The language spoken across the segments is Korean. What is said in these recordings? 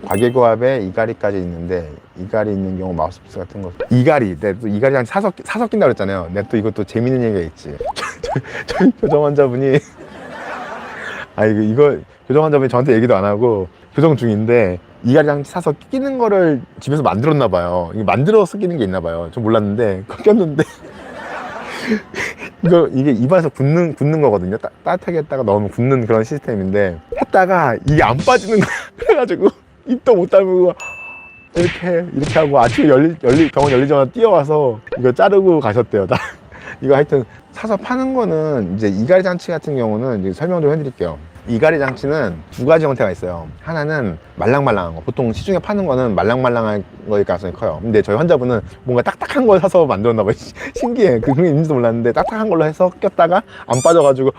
과계고압에 이갈이까지 있는데 이갈이 있는 경우 마우스피스 같은 거 이갈이 또 이갈이랑 사섞인다 그랬잖아요. 근데 또 이것도 재밌는 얘기가 있지. 저희 교정 환자분이 이거 교정 환자분이 저한테 얘기도 안 하고 교정 중인데 이갈이랑 사서 끼는 거를 집에서 만들었나 봐요. 이게 만들어서 끼는 게 있나 봐요. 좀 몰랐는데 꼈는데 이게 입안에서 굳는 거거든요. 따뜻하게 했다가 넣으면 굳는 그런 시스템인데 했다가 이게 안 빠지는 거야. 그래가지고 입도 못 다물고 이렇게 하고 아침에 병원 열리자마자 뛰어와서 이거 자르고 가셨대요. 이거 하여튼 사서 파는 거는 이제 이갈이 장치 같은 경우는 이제 설명 좀 해드릴게요. 이갈이 장치는 두 가지 형태가 있어요. 하나는 말랑말랑한 거, 보통 시중에 파는 거는 말랑말랑한 거일 가능성이 커요. 근데 저희 환자분은 뭔가 딱딱한 걸 사서 만들었나 봐요. 신기해. 그게 있는지도 몰랐는데 딱딱한 걸로 해서 꼈다가 안 빠져가지고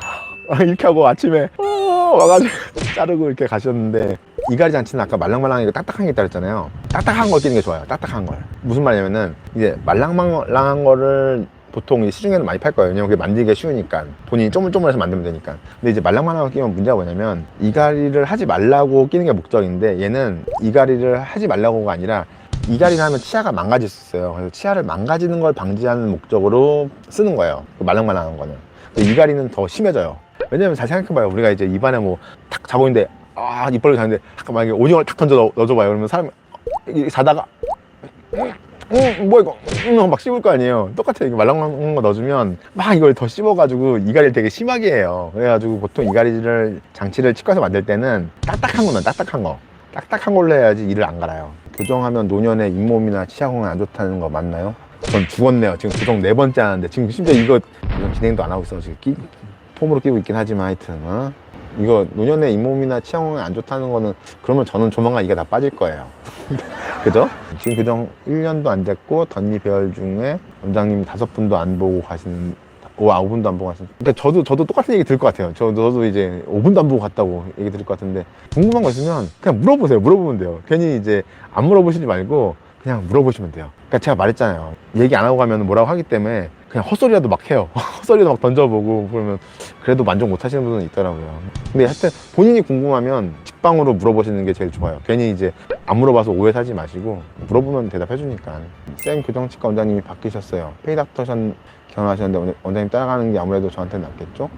이렇게 하고 아침에 와가지고 자르고 이렇게 가셨는데, 이갈이 장치는 아까 말랑말랑하고 딱딱한 게 있다 그랬잖아요. 딱딱한 거 끼는 게 좋아요. 딱딱한 걸. 무슨 말이냐면은 이제 말랑말랑한 거를 보통 시중에는 많이 팔 거예요. 왜냐면 그게 만들기가 쉬우니까, 본인이 쪼물쪼물해서 만들면 되니까. 근데 이제 말랑말랑한 거 끼면 문제가 뭐냐면, 이갈이를 하지 말라고 끼는 게 목적인데 얘는 이갈이를 하지 말라고가 아니라 이갈이를 하면 치아가 망가질 수 있어요. 그래서 치아를 망가지는 걸 방지하는 목적으로 쓰는 거예요. 그 말랑말랑한 거는. 이갈이는 더 심해져요. 왜냐면 잘 생각해봐요. 우리가 이제 입안에 뭐 탁 자고 있는데 입 벌리고 자는데 잠깐 만약에 오징어를 탁 던져 넣어줘봐요. 그러면 사람이 자다가 뭐 이거 막 씹을 거 아니에요. 똑같아요. 이게 말랑말랑한 거 넣어주면 막 이걸 더 씹어가지고 이갈이를 되게 심하게 해요. 그래가지고 보통 이갈이를 장치를 치과에서 만들 때는 딱딱한 거는 딱딱한 걸로 해야지 이를 안 갈아요. 교정하면 노년에 잇몸이나 치아 건강 안 좋다는 거 맞나요? 전 죽었네요. 지금 교정 4번째 하는데 지금 심지어 이거 진행도 안 하고 있어. 지금 폼으로 끼고 있긴 하지만 하여튼 이거 노년에 잇몸이나 치아 건강에 안 좋다는 거는, 그러면 저는 조만간 이게 다 빠질 거예요. 그죠? 지금 교정 1년도 안 됐고 덧니 배열 중에 원장님 5분도 안 보고 가시는, 5분도 안 보고 가시는. 그러니까 저도 똑같은 얘기 들을 것 같아요. 저도 이제 5분도 안 보고 갔다고 얘기 들을 것 같은데, 궁금한 거 있으면 그냥 물어보세요. 물어보면 돼요. 괜히 이제 안 물어보시지 말고 그냥 물어보시면 돼요. 그러니까 제가 말했잖아요. 얘기 안 하고 가면 뭐라고 하기 때문에 그냥 헛소리라도 막 해요. 헛소리도 막 던져보고 그러면 그래도 만족 못 하시는 분은 있더라고요. 근데 하여튼 본인이 궁금하면 직방으로 물어보시는 게 제일 좋아요. 괜히 이제 안 물어봐서 오해 사지 마시고 물어보면 대답해 주니까. 쌤 교정치과 원장님이 바뀌셨어요. 페이닥터 결혼하셨는데 원장님 따라가는 게 아무래도 저한테는 낫겠죠?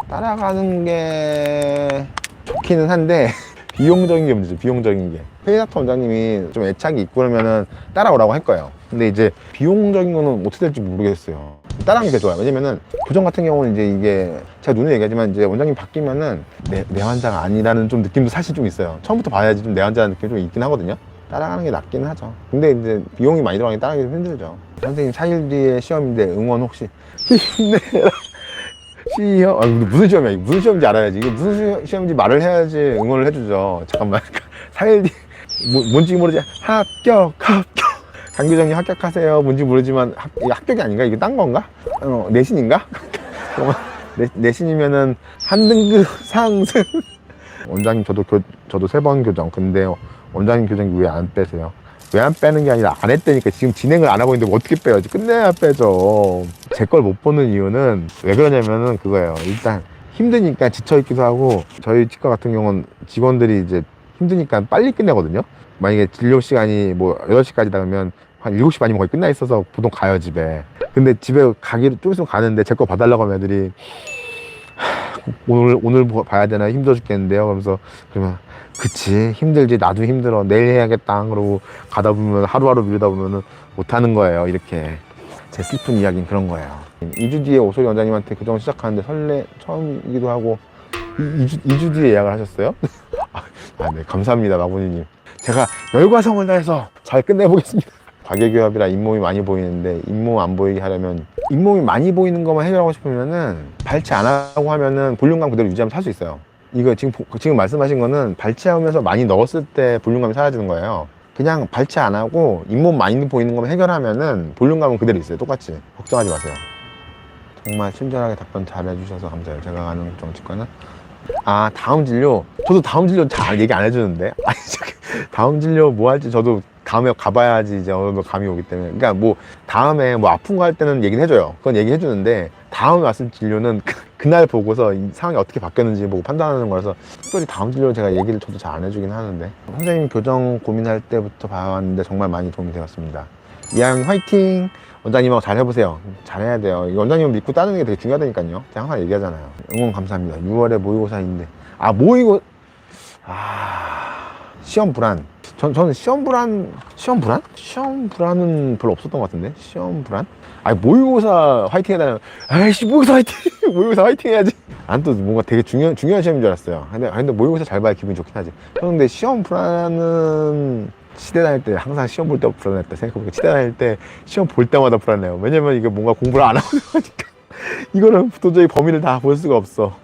따라가는 게 좋기는 한데 비용적인 게 문제죠. 비용적인 게. 페이닥터 원장님이 좀 애착이 있고 그러면은 따라오라고 할 거예요. 근데 이제 비용적인 거는 어떻게 될지 모르겠어요. 따라하는 게 좋아요. 왜냐면은 교정 같은 경우는 이제 이게 제가 눈에 얘기하지만 이제 원장님 바뀌면은 내 환자가 아니라는 좀 느낌도 사실 좀 있어요. 처음부터 봐야지 좀 내 환자라는 느낌이 좀 있긴 하거든요. 따라가는 게 낫긴 하죠. 근데 이제 비용이 많이 들어가니 따라가기 좀 힘들죠. 선생님 4일 뒤에 시험인데 응원 혹시 힘내라. 시험, 무슨 시험이야? 무슨 시험인지 알아야지. 이게 무슨 시험인지 말을 해야지 응원을 해주죠. 잠깐만. 4일 뒤, 뭔지 모르지. 합격. 강 교장님 합격하세요. 뭔지 모르지만, 이게 합격이 아닌가? 이게 딴 건가? 내신인가? 내신이면은 한 등급 상승. 원장님, 저도 3번 교정. 근데 원장님 교정이 왜 안 빼세요? 왜 안 빼는 게 아니라 안 했다니까. 지금 진행을 안 하고 있는데 뭐 어떻게 빼야지? 끝내야 빼죠. 제 걸 못 보는 이유는 왜 그러냐면은 그거예요. 일단 힘드니까 지쳐있기도 하고, 저희 치과 같은 경우는 직원들이 이제 힘드니까 빨리 끝내거든요. 만약에 진료 시간이 뭐 8시까지다 그러면 한 7시 반이면 거의 끝나 있어서 보통 가요, 집에. 근데 집에 가기를 좀 있으면 가는데 제 거 봐달라고 하면 애들이 오늘 봐야 되나 힘들어 죽겠는데요. 그러면서 그러면 그치 힘들지, 나도 힘들어, 내일 해야겠다. 그러고 가다 보면 하루하루 미루다 보면은 못하는 거예요. 이렇게 제 슬픈 이야기는 그런 거예요. 2주 뒤에 오소리 원장님한테 교정 시작하는데 처음이기도 하고. 2주 뒤에 예약을 하셨어요? 네, 감사합니다, 마구니님. 제가 열과성을 다해서 잘 끝내보겠습니다. 과계교합이라 잇몸이 많이 보이는데, 잇몸 안 보이게 하려면, 잇몸이 많이 보이는 것만 해결하고 싶으면은 발치 안 하고 하면은 볼륨감 그대로 유지하면 살 수 있어요. 이거 지금 말씀하신 거는 발치하면서 많이 넣었을 때 볼륨감이 사라지는 거예요. 그냥 발치 안 하고 잇몸 많이 보이는 것만 해결하면은 볼륨감은 그대로 있어요. 똑같이. 걱정하지 마세요. 정말 친절하게 답변 잘 해주셔서 감사해요. 제가 가는 정치과는 다음 진료. 저도 다음 진료 잘 얘기 안 해주는데. 다음 진료 뭐 할지 저도 다음에 가봐야지 이제 어느 정도 감이 오기 때문에. 그러니까 뭐 다음에 뭐 아픈 거 할 때는 얘기는 해줘요. 그건 얘기해 주는데 다음에 왔을 진료는 그날 보고서 이 상황이 어떻게 바뀌었는지 보고 판단하는 거라서 특별히 다음 진료 제가 얘기를 저도 잘 안 해주긴 하는데, 선생님 교정 고민할 때부터 봐왔는데 정말 많이 도움이 되었습니다. 이하영 화이팅! 원장님하고 잘 해보세요. 잘해야 돼요. 이 원장님 믿고 따르는 게 되게 중요하다니까요. 제가 항상 얘기하잖아요. 응원 감사합니다. 6월에 모의고사인데 시험 불안. 저는 시험 불안은 별로 없었던 것 같은데? 시험 불안? 모의고사 화이팅 해달라면, 아이씨, 모의고사 화이팅! 모의고사 화이팅 해야지. 난 또 뭔가 되게 중요한 시험인 줄 알았어요. 근데 모의고사 잘 봐야 기분이 좋긴 하지. 근데 시험 불안은 치대 다닐 때 항상 시험 볼 때 불안했다 생각해보니까 치대 다닐 때 시험 볼 때마다 불안해요. 왜냐면 이게 뭔가 공부를 안 하고 하니까. 이거는 도저히 범위를 다 볼 수가 없어.